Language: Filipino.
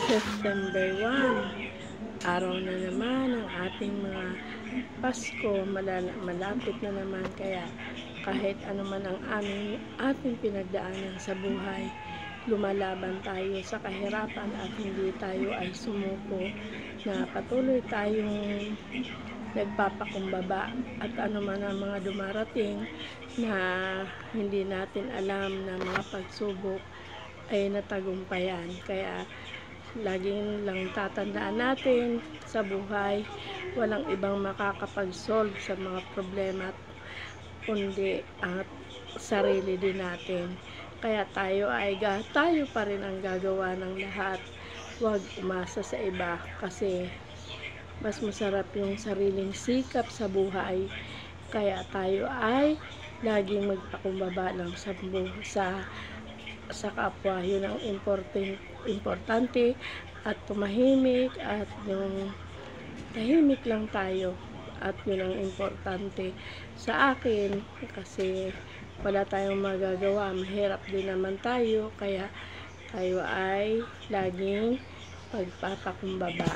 September 1, araw na naman ang ating mga Pasko, malapit na naman, kaya kahit ano man ang ating pinagdaanan sa buhay, lumalaban tayo sa kahirapan at hindi tayo ay sumuko, na patuloy tayong nagpapakumbaba at ano man ang mga dumarating na hindi natin alam na mga pagsubok ay natagumpayan. Kaya laging lang tatandaan natin sa buhay, walang ibang makakapag-solve sa mga problema kundi ang sarili din natin. Kaya tayo pa rin ang gagawa ng lahat. Huwag umasa sa iba, kasi mas masarap yung sariling sikap sa buhay. Kaya tayo ay laging magpakumbaba lang sa kapwa. Yun ang importante, at tumahimik, at yung tahimik lang tayo, at yun ang importante sa akin, kasi wala tayong magagawa, mahirap din naman tayo, kaya tayo ay laging magpapakumbaba.